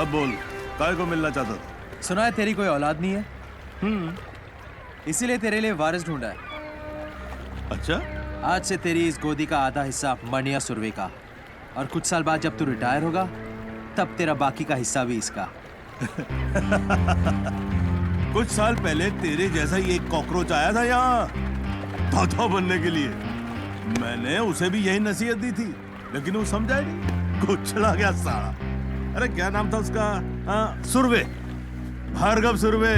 अब बोल, काय को मिलना चाहता था? सुना है तेरी कोई औलाद नहीं है। इसीलिए तेरे लिए वारिस ढूंढा है। अच्छा? आज से तेरी इस गोदी का आधा हिस्सा मणिया सुरवे का, और कुछ साल बाद जब तू रिटायर होगा तब तेरा बाकी का हिस्सा भी इसका। कुछ साल पहले तेरे जैसा ही एक कॉकरोच आया था यहाँ तोता बनने के लिए। मैंने उसे भी यही नसीहत दी थी, लेकिन वो समझा ही नहीं, कुचला गया साला। अरे क्या नाम था उसका? सुरवे, भार्गव सुरवे।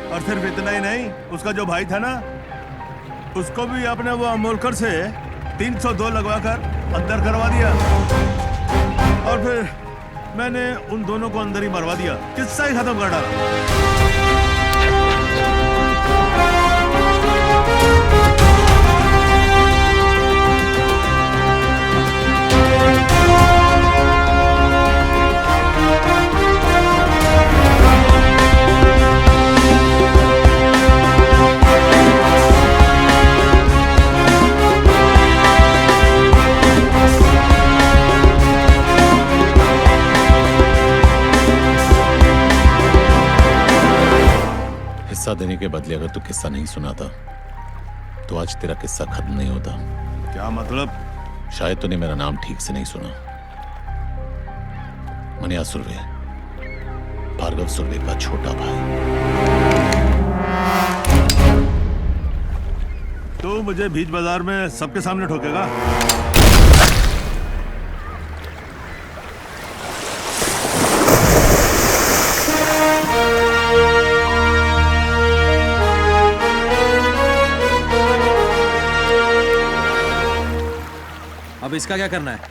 और सिर्फ इतना ही नहीं, उसका जो भाई था ना, उसको भी आपने वो अमोलकर से 302 लगवाकर अंदर करवा दिया। और फिर मैंने उन दोनों को अंदर ही मरवा दिया, किस्सा ही खत्म कर डाला। किस्सा देने के बदले अगर तू किस्सा नहीं सुनाता तो आज तेरा किस्सा खत्म नहीं होता। क्या मतलब? शायद तूने मेरा नाम ठीक से नहीं सुना। मणिया सुरवे, भार्गव सुरवे का छोटा भाई। तो मुझे बीच बाजार में सबके सामने ठोकेगा? अब इसका क्या करना है?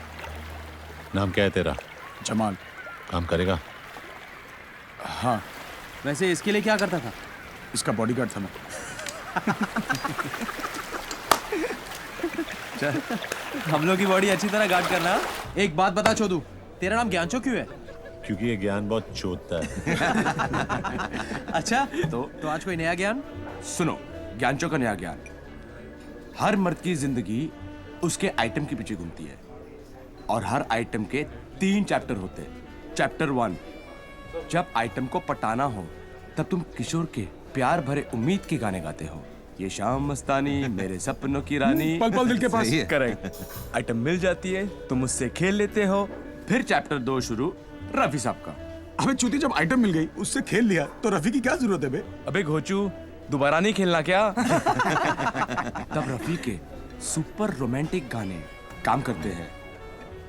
नाम क्या है तेरा? जमाल। काम करेगा? हाँ। वैसे इसके लिए क्या करता था? इसका बॉडीगार्ड था मैं। चल, हम लोग की बॉडी अच्छी तरह गार्ड करना। एक बात बता चोदू, तेरा नाम ज्ञानचो क्यों है? क्योंकि ये ज्ञान बहुत चोदता है। अच्छा, तो आज कोई नया ज्ञान? सुनो, ज्ञानचो का नया ज्ञान। हर मर्द की जिंदगी उसके आइटम के पीछे घूमती है, और हर आइटम के 3 चैप्टर होते हैं। चैप्टर 1, जब आइटम को पटाना हो तब तुम किशोर के प्यार भरे उम्मीद के गाने गाते हो। ये शाम मस्तानी, मेरे सपनों की रानी, पल पल दिल के पास। करेक्ट। आइटम मिल जाती है, तुम उससे खेल लेते हो। फिर चैप्टर 2 शुरू, रफी साहब का। अबे चूती, जब आइटम मिल गई उससे खेल लिया तो रफी की क्या जरूरत है बे? अबे घोचू, दोबारा नहीं खेलना क्या? तब रफी के सुपर रोमांटिक गाने काम करते हैं,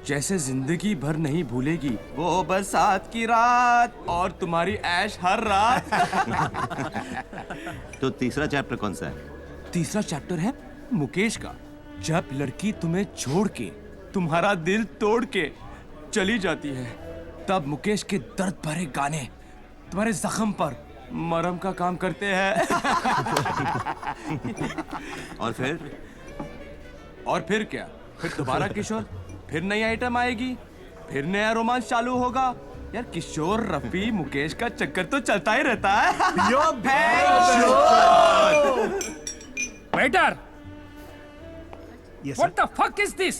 जैसे जिंदगी भर नहीं भूलेगी वो बरसात की रात और तुम्हारी ऐश हर रात। तो तीसरा चैप्टर कौन सा है? तीसरा चैप्टर है मुकेश का। जब लड़की तुम्हें छोड़ के, तुम्हारा दिल तोड़ के चली जाती है, तब मुकेश के दर्द भरे गाने तुम्हारे जख्म पर मरहम का काम करते हैं। और फिर क्या? फिर दोबारा किशोर, फिर नई आइटम आएगी, फिर नया रोमांस चालू होगा। यार किशोर, रफी, मुकेश का चक्कर तो चलता ही रहता है। यो Waiter! What the fuck is this?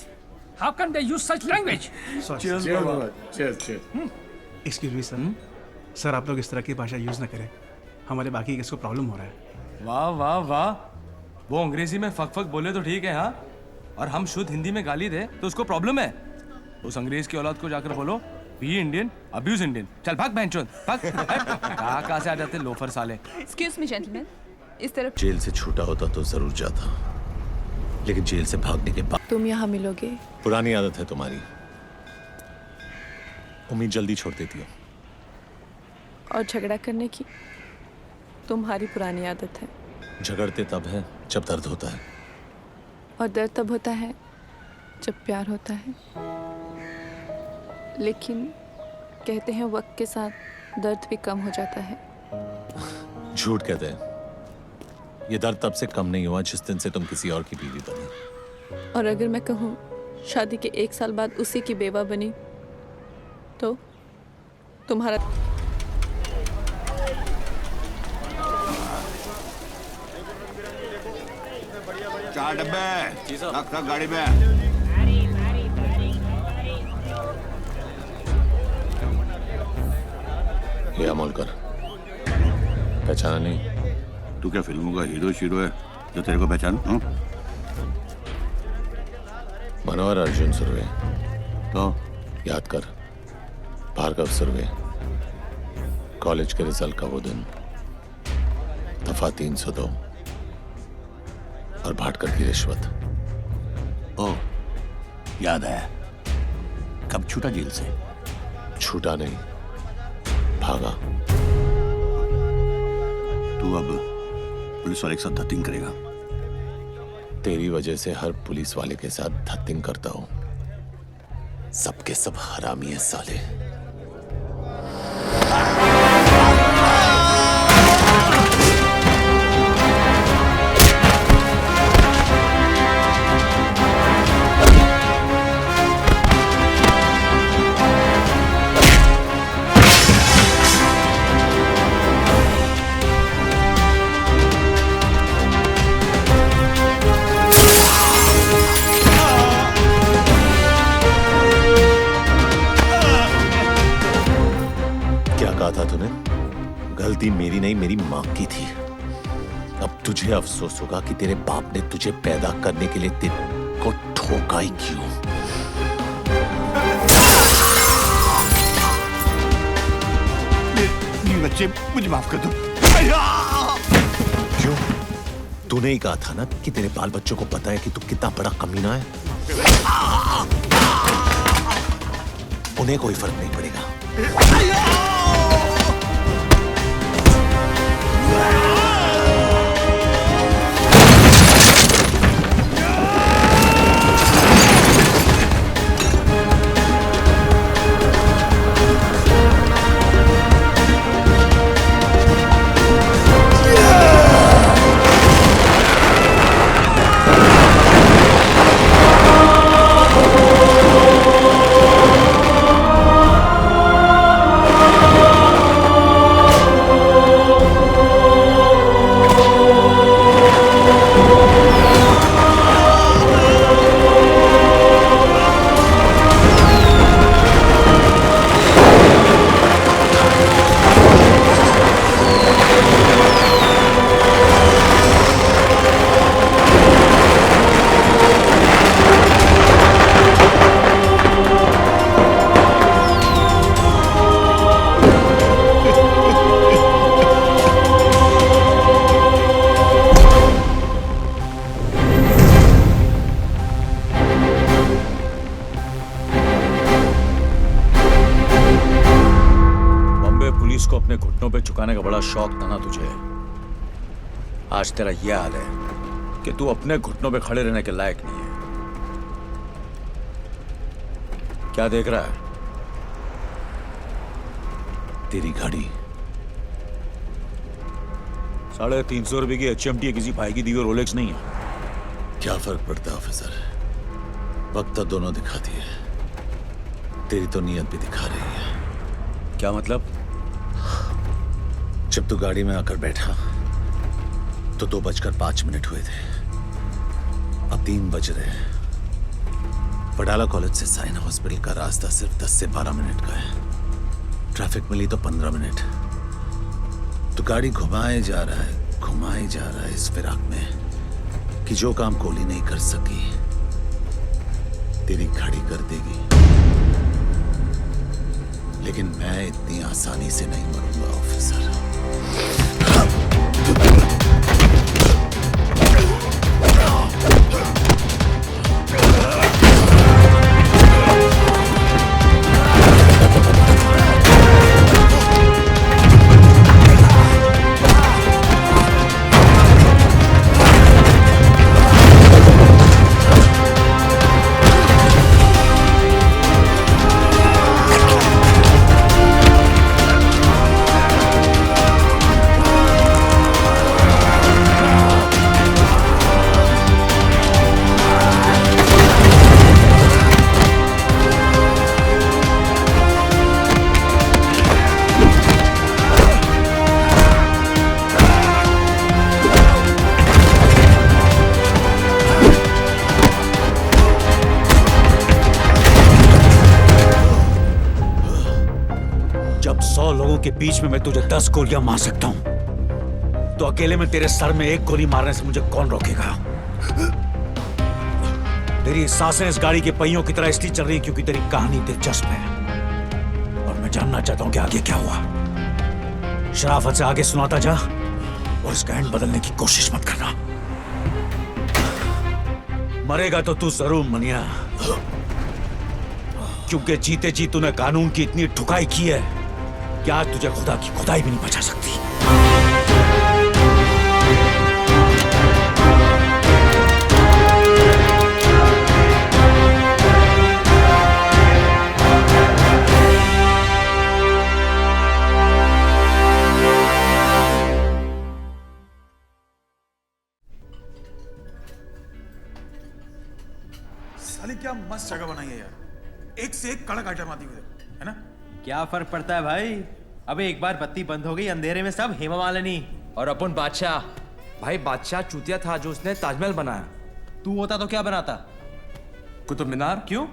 How can they use such language? Excuse me sir, sir आप लोग इस तरह की भाषा यूज ना करें, हमारे बाकी किसको प्रॉब्लम हो रहा है। वाह वाह वाह, वो अंग्रेजी में फक फक बोले तो ठीक है, हाँ, और हम शुद्ध हिंदी में गाली दे तो उसको प्रॉब्लम है। उस अंग्रेज की औलाद को जाकर बोलो, बी इंडियन, अब्यूज इंडियन। चल भाग बहनचोद, भाग। कहाँ से आ जाते लोफर साले। एक्सक्यूज मी जेंटलमैन, इस तरफ। जेल से छूटा होता तो जरूर जाता, लेकिन जेल से भागने के बाद तुम यहाँ मिलोगे? पुरानी आदत है तुम्हारी, उम्मीद जल्दी छोड़ देती हो। और झगड़ा करने की तुम्हारी पुरानी आदत है। झगड़ते तब है जब दर्द होता है, और दर्द तब होता है जब प्यार होता है। लेकिन कहते हैं वक्त के साथ दर्द भी कम हो जाता है। झूठ कहते हैं। ये दर्द तब से कम नहीं हुआ जिस दिन से तुम किसी और की बीवी बनी। और अगर मैं कहूँ शादी के 1 साल बाद उसी की बेवा बनी तो तुम्हारा। चार डब्बे रख गाड़ी पे। ये अमोलकर पहचाना नहीं? तू क्या फिल्मों का हीरो शीरो है जो तेरे को पहचान? मनोहर अर्जुन सुरवे। तो याद कर, भार्गव सुरवे। कॉलेज के रिजल्ट का वो दिन, दफा 302 और भाटकर की रिश्वत। ओ याद है। कब छूटा जेल से? छूटा नहीं, भागा। तू अब पुलिस वाले के साथ धत्तिंग करेगा? तेरी वजह से हर पुलिस वाले के साथ धत्तिंग करता हूं। सबके सब हरामी है साले। था तूने? गलती मेरी नहीं, मेरी मां की थी। अब तुझे अफसोस होगा कि तेरे बाप ने तुझे पैदा करने के लिए तेरे को ठोका ही क्यों। बच्चे मुझे माफ कर दो। क्यों? तूने ही कहा था ना कि तेरे बाल बच्चों को पता है कि तू कितना बड़ा कमीना है। उन्हें कोई फर्क नहीं पड़ेगा। को अपने घुटनों पे झुकाने का बड़ा शौक था ना तुझे। आज तेरा यह हाल है कि तू अपने घुटनों पे खड़े रहने के लायक नहीं है। क्या देख रहा है? तेरी गाड़ी। 350 रुपए की HMT किसी भाई की दी हुई रोलेक्स नहीं है। क्या फर्क पड़ता है ऑफिसर, वक्त तो दोनों दिखाती है। तेरी तो नीयत भी दिखा रही है। क्या मतलब? जब तू गाड़ी में आकर बैठा तो 2:05 हुए थे। अब 3 बज रहे हैं। वडाला कॉलेज से साइन हॉस्पिटल का रास्ता सिर्फ 10 से 12 मिनट का है। ट्रैफिक मिली तो 15 मिनट। तो गाड़ी घुमाए जा रहा है इस फिराक में कि जो काम गोली नहीं कर सकी तेरी गाड़ी कर देगी। लेकिन मैं इतनी आसानी से नहीं मरूंगा ऑफिसर। के बीच में मैं तुझे 10 गोलियां मार सकता हूं, तो अकेले में तेरे सर में एक गोली मारने से मुझे कौन रोकेगा? तेरी सांसें इस गाड़ी के पहियों की तरह इसलिए चल रही क्योंकि तेरी कहानी दिलचस्प है और मैं जानना चाहता हूं कि आगे क्या हुआ। शराफत से आगे सुनाता जा और इसका एंड बदलने की कोशिश मत करना। मरेगा तो तू जरूर मनिया, क्योंकि जीते जी तूने कानून की इतनी ठुकाई की है कि आज तुझे खुदा की खुदाई भी नहीं बचा सकती। साली क्या मस्त जगह बनाई है यार, एक से एक कड़क आइटम आती हुई है ना। क्या फर्क पड़ता है भाई? अबे एक बार बत्ती बंद हो गई, अंधेरे में सब हेमा मालिनी और अपन बादशाह। भाई बादशाह चूतिया था जो उसने ताजमहल बनाया। तू होता तो क्या बनाता? कुतुब मीनार। क्यों?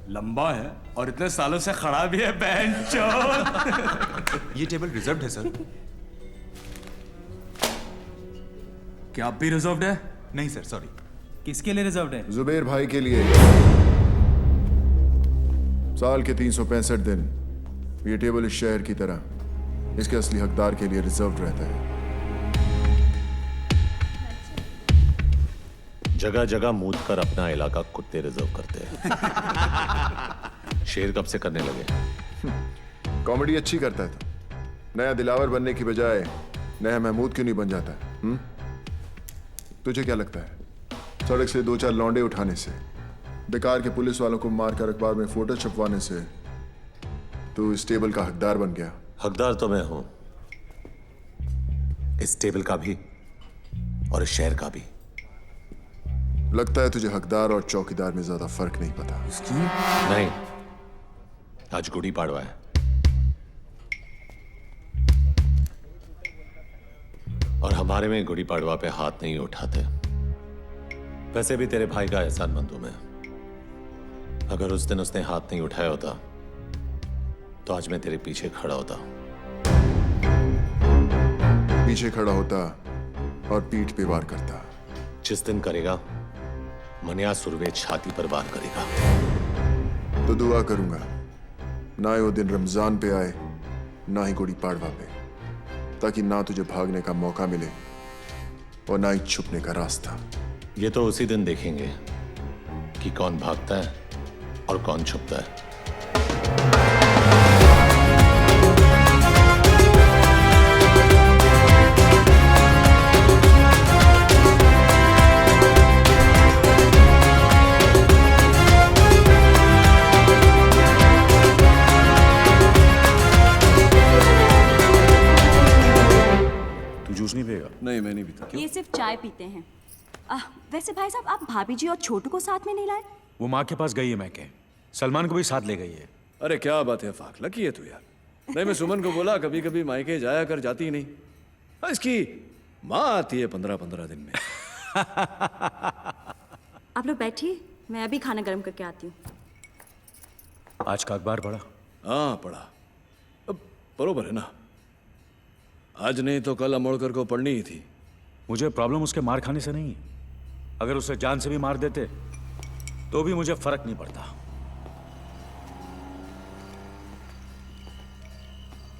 लंबा है और इतने सालों से खड़ा भी है बेंचो। ये टेबल रिजर्व्ड है सर। क्या आप भी रिजर्व्ड है? नहीं सर, सॉरी। किसके लिए रिजर्व है? जुबेर भाई के लिए। साल के 365 दिन ये टेबल इस शहर की तरह इसके असली हकदार के लिए रिजर्व्ड रहता है। जगह जगह मूत कर अपना इलाका कुत्ते रिजर्व करते हैं। शेर कब से करने लगे? कॉमेडी अच्छी करता है तो नया दिलावर बनने की बजाय नया महमूद क्यों नहीं बन जाता? तुझे क्या लगता है सड़क से 2-4 लौंडे उठाने से, बेकार के पुलिस वालों को मारकर अखबार में फोटो छपवाने से तू इस टेबल का हकदार बन गया? हकदार तो मैं हूं, इस टेबल का भी और इस शहर का भी। लगता है तुझे हकदार और चौकीदार में ज्यादा फर्क नहीं पता। नहीं, आज गुड़ी पाड़वा है और हमारे में गुड़ी पाड़वा पे हाथ नहीं उठाते। वैसे भी तेरे भाई का एहसानमंद हूं मैं। अगर उस दिन उसने हाथ नहीं उठाया होता तो आज मैं तेरे पीछे खड़ा होता। पीछे खड़ा होता और पीठ पे वार करता। जिस दिन करेगा मनिया सुरवे छाती पर वार करेगा। तो दुआ करूंगा ना ही वो दिन रमजान पे आए ना ही गुड़ी पाड़वा पे, ताकि ना तुझे भागने का मौका मिले और ना ही छुपने का रास्ता। ये तो उसी दिन देखेंगे कि कौन भागता है और कौन छुपता है। तू जूस नहीं पिएगा? नहीं, मैं नहीं पीता। ये सिर्फ चाय पीते हैं। वैसे भाई साहब, आप भाभी जी और छोटू को साथ में नहीं लाए? वो माँ के पास गई है मैके, सलमान को भी साथ ले गई है। अरे क्या बात है फाक, लकी है तू यार। नहीं, मैं सुमन को बोला कभी कभी मायके जाया कर, जाती ही नहीं। हाँ, इसकी माँ आती है 15-15 दिन में। आप लोग बैठिए, मैं अभी खाना गर्म करके आती हूँ। आज का अखबार पढ़ा? हाँ पढ़ा। अब बरोबर है ना, आज नहीं तो कल अमोड़कर को पढ़नी ही थी। मुझे प्रॉब्लम उसके मार खाने से नहीं है। अगर उसे जान से भी मार देते तो भी मुझे फर्क नहीं पड़ता।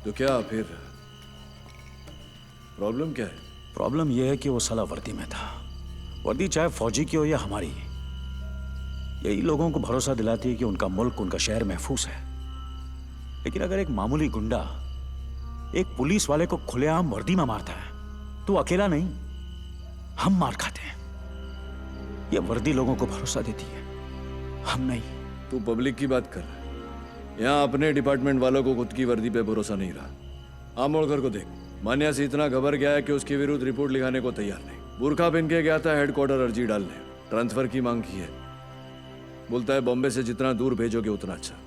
तो क्या फिर प्रॉब्लम क्या है? प्रॉब्लम यह है कि वो साला वर्दी में था। वर्दी चाहे फौजी की हो या हमारी, यही लोगों को भरोसा दिलाती है कि उनका मुल्क, उनका शहर महफूज है। लेकिन अगर एक मामूली गुंडा एक पुलिस वाले को खुलेआम वर्दी में मारता है तो अकेला नहीं, हम मार खाते हैं। ये वर्दी लोगों को भरोसा देती है, हम नहीं। तू पब्लिक की बात कर रहा है। यहाँ अपने डिपार्टमेंट वालों को खुद की वर्दी पे भरोसा नहीं रहा। आमोड़कर को देख, मान्या से इतना घबर गया है कि उसके विरुद्ध रिपोर्ट लिखाने को तैयार नहीं। बुरखा पहन के गया था हेडक्वार्टर अर्जी डालने, ट्रांसफर की मांग की है। बोलता है बॉम्बे से जितना दूर भेजोगे उतना अच्छा।